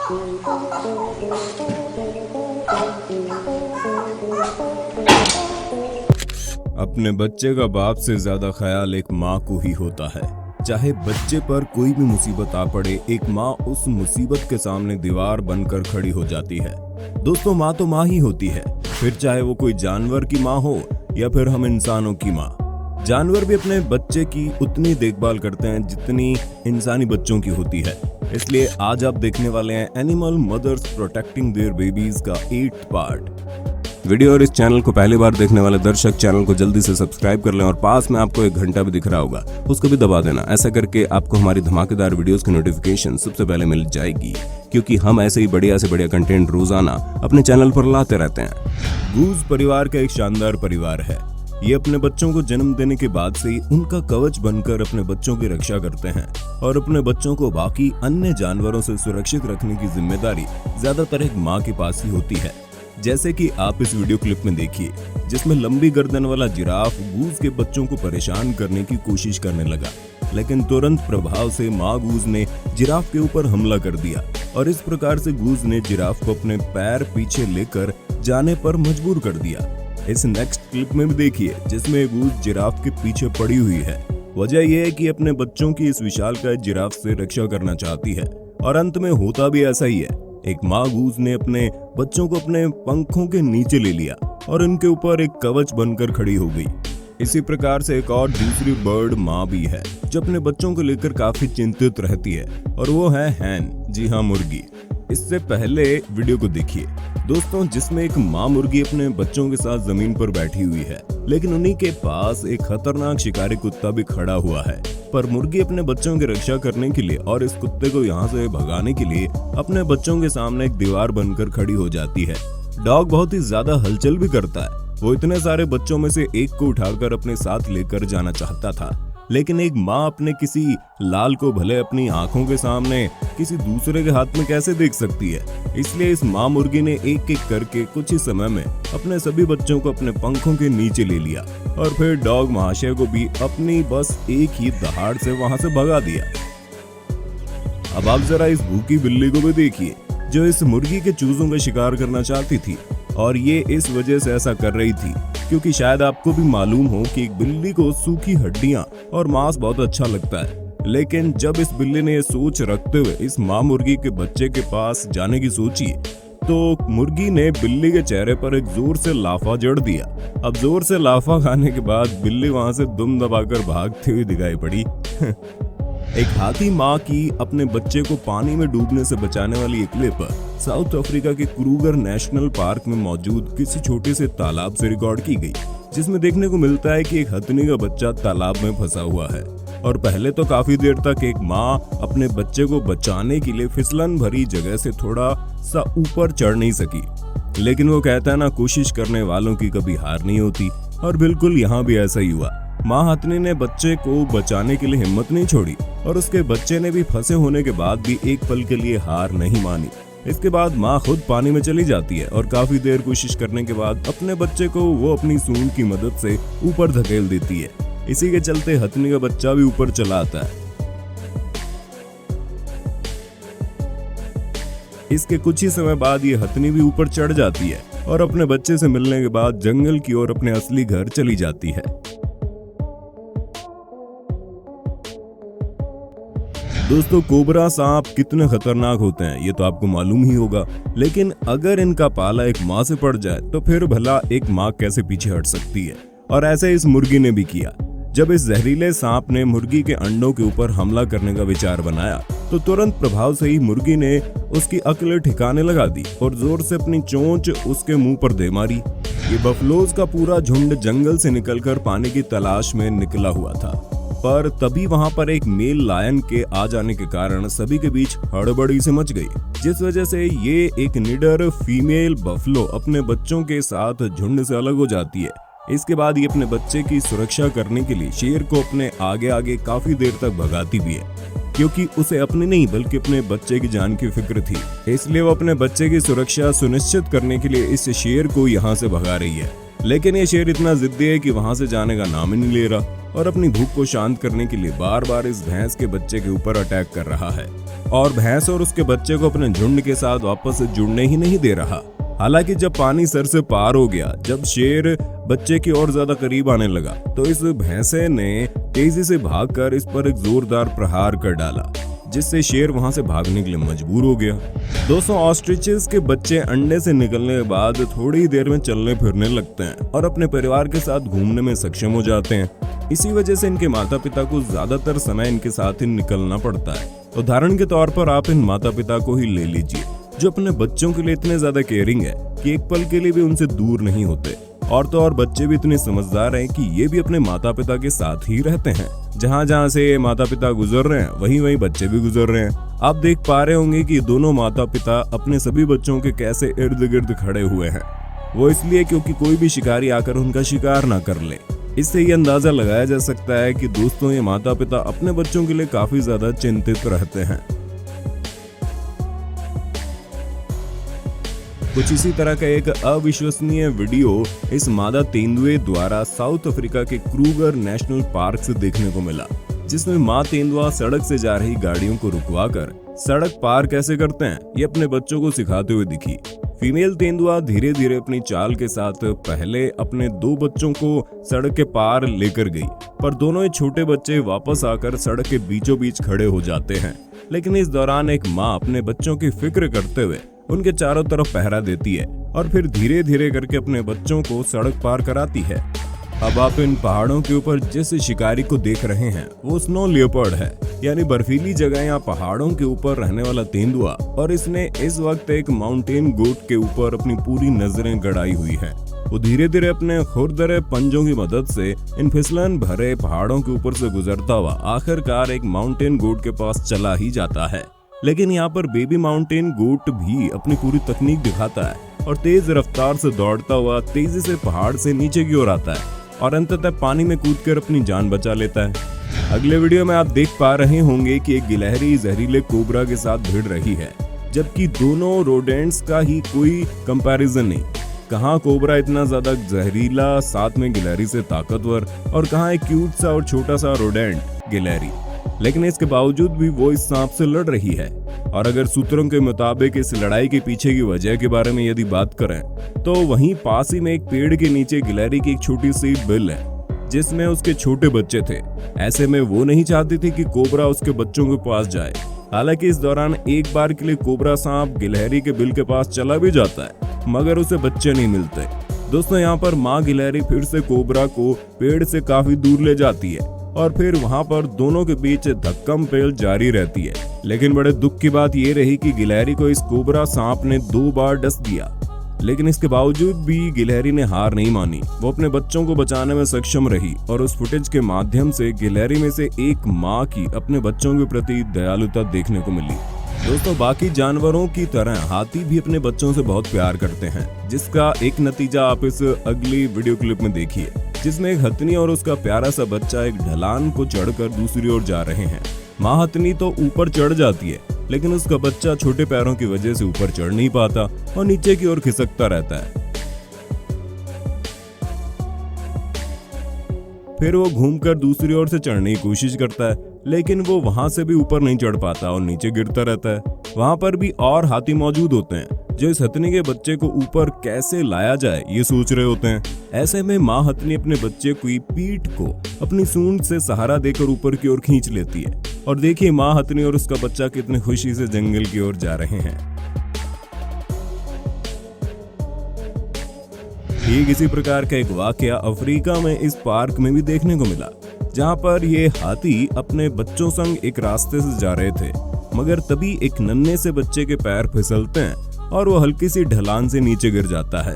अपने बच्चे का बाप से ज्यादा ख्याल एक माँ को ही होता है। चाहे बच्चे पर कोई भी मुसीबत आ पड़े, एक माँ उस मुसीबत के सामने दीवार बनकर खड़ी हो जाती है। दोस्तों, माँ तो माँ ही होती है, फिर चाहे वो कोई जानवर की माँ हो या फिर हम इंसानों की माँ। जानवर भी अपने बच्चे की उतनी देखभाल करते हैं जितनी इंसानी बच्चों की होती है। इसलिए आज आप देखने वाले हैं animal mothers protecting their babies का 8th पार्ट वीडियो। और इस चैनल को पहली बार देखने वाले दर्शक चैनल को जल्दी से सब्सक्राइब कर लें और पास में आपको एक घंटा भी दिख रहा होगा, उसको भी दबा देना। ऐसा करके आपको हमारी धमाकेदार वीडियोस की नोटिफिकेशन सबसे पहले मिल जाएगी, क्योंकि हम ऐसे ही बढ़िया से बढ़िया कंटेंट रोजाना अपने चैनल पर लाते रहते हैं। गूज परिवार का एक शानदार परिवार है। ये अपने बच्चों को जन्म देने के बाद से ही उनका कवच बनकर अपने बच्चों की रक्षा करते हैं और अपने बच्चों को बाकी अन्य जानवरों से सुरक्षित रखने की जिम्मेदारी ज्यादातर एक माँ के पास ही होती है। जैसे कि आप इस वीडियो क्लिप में देखिए, जिसमें लंबी गर्दन वाला जिराफ गूज के बच्चों को परेशान करने की कोशिश करने लगा, लेकिन तुरंत प्रभाव से माँ गूज ने जिराफ के ऊपर हमला कर दिया और इस प्रकार से गूज ने जिराफ को अपने पैर पीछे लेकर जाने पर मजबूर कर दिया। इस नेक्स्ट क्लिप में भी देखिए, जिसमें गूज जिराफ के पीछे पड़ी हुई है। वजह यह है कि अपने बच्चों की इस विशालकाय जिराफ से रक्षा करना चाहती है और अंत में होता भी ऐसा ही है। एक माँ गूज ने अपने बच्चों को अपने पंखों के नीचे ले लिया और उनके ऊपर एक कवच बनकर खड़ी हो गई। इसी प्रकार से एक और दूसरी बर्ड माँ भी है जो अपने बच्चों को लेकर काफी चिंतित रहती है, और वो है हैन, जी हाँ, मुर्गी। इससे पहले वीडियो को देखिए दोस्तों, जिसमें एक माँ मुर्गी अपने बच्चों के साथ जमीन पर बैठी हुई है, लेकिन उन्हीं के पास एक खतरनाक शिकारी कुत्ता भी खड़ा हुआ है। पर मुर्गी अपने बच्चों की रक्षा करने के लिए और इस कुत्ते को यहाँ से भगाने के लिए अपने बच्चों के सामने एक दीवार बनकर खड़ी हो जाती है। डॉग बहुत ही ज्यादा हलचल भी करता है। वो इतने सारे बच्चों में से एक को उठाकर अपने साथ लेकर जाना चाहता था, लेकिन एक माँ अपने किसी लाल को भले अपनी आंखों के सामने किसी दूसरे के हाथ में कैसे देख सकती है। इसलिए इस माँ मुर्गी ने एक एक करके कुछ ही समय में अपने सभी बच्चों को अपने पंखों के नीचे ले लिया और फिर डॉग महाशय को भी अपनी बस एक ही दहाड़ से वहां से भगा दिया। अब आप जरा इस भूखी बिल्ली को भी देखिए, जो इस मुर्गी के चूजों का शिकार करना चाहती थी, और ये इस वजह से ऐसा कर रही थी क्योंकि शायद आपको भी मालूम हो कि एक बिल्ली को सूखी हड्डियां और मांस बहुत अच्छा लगता है। लेकिन जब इस बिल्ली ने ये सोच रखते हुए इस माँ मुर्गी के बच्चे के पास जाने की सोची, तो मुर्गी ने बिल्ली के चेहरे पर एक जोर से लाफा जड़ दिया। अब जोर से लाफा खाने के बाद बिल्ली वहां से दुम दबाकर भागती हुई दिखाई पड़ी। एक हाथी माँ की अपने बच्चे को पानी में डूबने से बचाने वाली एक क्लिप साउथ अफ्रीका के क्रूगर नेशनल पार्क में मौजूद किसी छोटे से तालाब से रिकॉर्ड की गई, जिसमें देखने को मिलता है कि एक हथनी का बच्चा तालाब में फंसा हुआ है। और पहले तो काफी देर तक एक माँ अपने बच्चे को बचाने के लिए फिसलन भरी जगह से थोड़ा सा ऊपर चढ़ नहीं सकी, लेकिन वो कहता है ना, कोशिश करने वालों की कभी हार नहीं होती। और बिल्कुल यहाँ भी ऐसा ही हुआ। माँ हथनी ने बच्चे को बचाने के लिए हिम्मत नहीं छोड़ी और उसके बच्चे ने भी फंसे होने के बाद भी एक पल के लिए हार नहीं मानी। इसके बाद माँ खुद पानी में चली जाती है और काफी देर कोशिश करने के बाद अपने बच्चे को वो अपनी सूंड की मदद से ऊपर धकेल देती है। इसी के चलते हथनी का बच्चा भी ऊपर चला आता है। इसके कुछ ही समय बाद ये हथनी भी ऊपर चढ़ जाती है और अपने बच्चे से मिलने के बाद जंगल की ओर अपने असली घर चली जाती है। दोस्तों, कोबरा सांप कितने खतरनाक होते हैं ये तो आपको मालूम ही होगा, लेकिन अगर इनका पाला एक माँ से पड़ जाए तो फिर भला एक माँ कैसे पीछे हट सकती है। और ऐसे इस मुर्गी ने भी किया। जब इस जहरीले सांप ने मुर्गी के अंडों के ऊपर हमला करने का विचार बनाया, तो तुरंत प्रभाव से ही मुर्गी ने उसकी अक्ल ठिकाने लगा दी और जोर से अपनी चोंच उसके मुंह पर दे मारी। ये बफलोज का पूरा झुंड जंगल से निकलकर पानी की तलाश में निकला हुआ था, पर तभी वहां पर एक मेल लायन के आ जाने के कारण सभी के बीच हड़बड़ी से मच गई, जिस वजह से ये एक निडर फीमेल बफलो अपने बच्चों के साथ झुंड से अलग हो जाती है। इसके बाद ये अपने बच्चे की सुरक्षा करने के लिए शेर को अपने आगे आगे काफी देर तक भगाती भी है, क्योंकि उसे अपनी नहीं बल्कि अपने बच्चे की जान की फिक्र थी। इसलिए वो अपने बच्चे की सुरक्षा सुनिश्चित करने के लिए इस शेर को यहाँ से भगा रही है। लेकिन ये शेर इतना जिद्दी है कि वहां से जाने का नाम ही नहीं ले रहा और अपनी भूख को शांत करने के लिए बार बार इस भैंस के बच्चे के ऊपर अटैक कर रहा है और भैंस और उसके बच्चे को अपने झुंड के साथ वापस से जुड़ने ही नहीं दे रहा। हालांकि जब पानी सर से पार हो गया, जब शेर बच्चे की ओर ज्यादा करीब आने लगा, तो इस भैंसे ने तेजी से भागकर इस पर एक जोरदार प्रहार कर डाला, जिससे शेर वहां से भागने के लिए मजबूर हो गया। दोस्तों, ऑस्ट्रिचेस के बच्चे अंडे से निकलने के बाद थोड़ी ही देर में चलने फिरने लगते हैं और अपने परिवार के साथ घूमने में सक्षम हो जाते हैं। इसी वजह से इनके माता पिता को ज्यादातर समय इनके साथ ही निकलना पड़ता है। उदाहरण के तौर पर आप इन माता पिता को ही ले लीजिए, जो अपने बच्चों के लिए इतने ज्यादा केयरिंग है कि एक पल के लिए भी उनसे दूर नहीं होते। और तो और बच्चे भी इतने समझदार हैं कि ये भी अपने माता पिता के साथ ही रहते हैं। जहाँ जहाँ से माता पिता गुजर रहे हैं, वहीं वहीं बच्चे भी गुजर रहे हैं। आप देख पा रहे होंगे कि दोनों माता पिता अपने सभी बच्चों के कैसे इर्द गिर्द खड़े हुए हैं। वो इसलिए क्योंकि कोई भी शिकारी आकर उनका शिकार ना कर ले। इससे ये अंदाजा लगाया जा सकता है कि दोस्तों, ये माता पिता अपने बच्चों के लिए काफी ज्यादा चिंतित रहते हैं। कुछ इसी तरह का एक अविश्वसनीय वीडियो इस मादा तेंदुए द्वारा साउथ अफ्रीका के क्रूगर नेशनल पार्क से देखने को मिला, जिसमें माँ तेंदुआ सड़क से जा रही गाड़ियों को रुकवाकर सड़क पार कैसे करते हैं ये अपने बच्चों को सिखाते हुए दिखी। फीमेल तेंदुआ धीरे धीरे अपनी चाल के साथ पहले अपने 2 बच्चों को सड़क के पार लेकर गई, पर दोनों ही छोटे बच्चे वापस आकर सड़क के बीचों बीच खड़े हो जाते हैं। लेकिन इस दौरान एक माँ अपने बच्चों की फिक्र करते हुए उनके चारों तरफ पहरा देती है और फिर धीरे धीरे करके अपने बच्चों को सड़क पार कराती है। अब आप इन पहाड़ों के ऊपर जिस शिकारी को देख रहे हैं वो स्नो लियोपर्ड है, यानी बर्फीली जगह या पहाड़ों के ऊपर रहने वाला तेंदुआ, और इसने इस वक्त एक माउंटेन गोट के ऊपर अपनी पूरी नजरें गड़ाई हुई है। वो धीरे धीरे अपने खुरदरे पंजों की मदद से इन फिसलन भरे पहाड़ों के ऊपर से गुजरता हुआ आखिरकार एक माउंटेन गोट के पास चला ही जाता है। लेकिन यहाँ पर बेबी माउंटेन गोट भी अपनी पूरी तकनीक दिखाता है और तेज रफ्तार से दौड़ता हुआ तेजी से पहाड़ से नीचे की ओर आता है और अंततः पानी में कूदकर अपनी जान बचा लेता है। अगले वीडियो में आप देख पा रहे होंगे कि एक गिलहरी जहरीले कोबरा के साथ भिड़ रही है, जबकि दोनों रोडेंट्स का ही कोई कंपैरिजन नहीं। कहाँ कोबरा इतना ज्यादा जहरीला, साथ में गिलहरी से ताकतवर, और कहाँ एक क्यूट सा और छोटा सा रोडेंट गिलहरी। लेकिन इसके बावजूद भी वो इस सांप से लड़ रही है। और अगर सूत्रों के मुताबिक इस लड़ाई के पीछे की वजह के बारे में यदि बात करें, तो वहीं पास ही में एक पेड़ के नीचे गिलहरी की एक छोटी सी बिल है, जिसमें उसके छोटे बच्चे थे। ऐसे में वो नहीं चाहती थी कि कोबरा उसके बच्चों के पास जाए। हालांकि इस दौरान एक बार के लिए कोबरा सांप गिलहरी के बिल के पास चला भी जाता है, मगर उसे बच्चे नहीं मिलते। दोस्तों, यहाँ पर माँ गिलहरी फिर से कोबरा को पेड़ से काफी दूर ले जाती है और फिर वहां पर दोनों के बीच धक्कम पेल जारी रहती है। लेकिन बड़े दुख की बात यह रही कि गिलहरी को इस कोबरा सांप ने 2 बार डस दिया। लेकिन इसके बावजूद भी गिलहरी ने हार नहीं मानी। वो अपने बच्चों को बचाने में सक्षम रही और उस फुटेज के माध्यम से गिलहरी में से एक माँ की अपने बच्चों के प्रति दयालुता देखने को मिली। दोस्तों, बाकी जानवरों की तरह हाथी भी अपने बच्चों से बहुत प्यार करते हैं, जिसका एक नतीजा आप इस अगली वीडियो क्लिप में देखिए, जिसमें एक हथनी और उसका प्यारा सा बच्चा एक ढलान को चढ़कर दूसरी ओर जा रहे हैं। माँ हथनी तो ऊपर चढ़ जाती है, लेकिन उसका बच्चा छोटे पैरों की वजह से ऊपर चढ़ नहीं पाता और नीचे की ओर खिसकता रहता है। फिर वो घूमकर दूसरी ओर से चढ़ने की कोशिश करता है, लेकिन वो वहां से भी ऊपर नहीं चढ़ पाता और नीचे गिरता रहता है। वहां पर भी और हाथी मौजूद होते हैं जो इस हथनी के बच्चे को ऊपर कैसे लाया जाए ये सोच रहे होते हैं। ऐसे में माँ हथनी अपने बच्चे की पीठ को अपनी सूंड से सहारा देकर ऊपर की ओर खींच लेती है और देखिए माँ हथनी और उसका बच्चा कितनी खुशी से जंगल की ओर जा रहे हैं। ठीक इसी प्रकार का एक वाकया अफ्रीका में इस पार्क में भी देखने को मिला, जहां पर ये हाथी अपने बच्चों संग एक रास्ते से जा रहे थे, मगर तभी एक नन्हे से बच्चे के पैर फिसलते हैं और वो हल्की सी ढलान से नीचे गिर जाता है।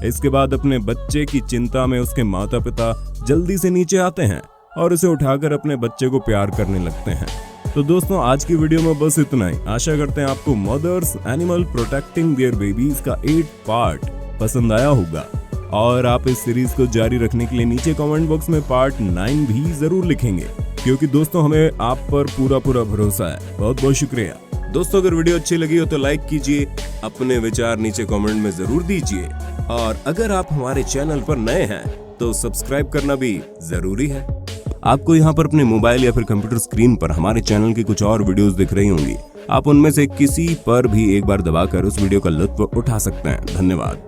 इसके बाद अपने बच्चे की चिंता में उसके माता पिता जल्दी से नीचे आते हैं और उसे उठाकर अपने बच्चे को प्यार करने लगते हैं। तो दोस्तों, आज की वीडियो में बस इतना ही। आशा करते हैं आपको mothers animal protecting their babies का 8 पार्ट पसंद आया होगा और आप इस सीरीज को जारी रखने के लिए नीचे कमेंट बॉक्स में पार्ट 9 भी जरूर लिखेंगे, क्योंकि दोस्तों हमें आप पर पूरा भरोसा है। बहुत बहुत शुक्रिया। दोस्तों, अगर वीडियो अच्छी लगी हो तो लाइक कीजिए, अपने विचार नीचे कमेंट में जरूर दीजिए। और अगर आप हमारे चैनल पर नए हैं तो सब्सक्राइब करना भी जरूरी है। आपको यहाँ पर अपने मोबाइल या फिर कंप्यूटर स्क्रीन पर हमारे चैनल की कुछ और वीडियोस दिख रही होंगी। आप उनमें से किसी पर भी एक बार दबाकर उस वीडियो का लुत्फ उठा सकते हैं। धन्यवाद।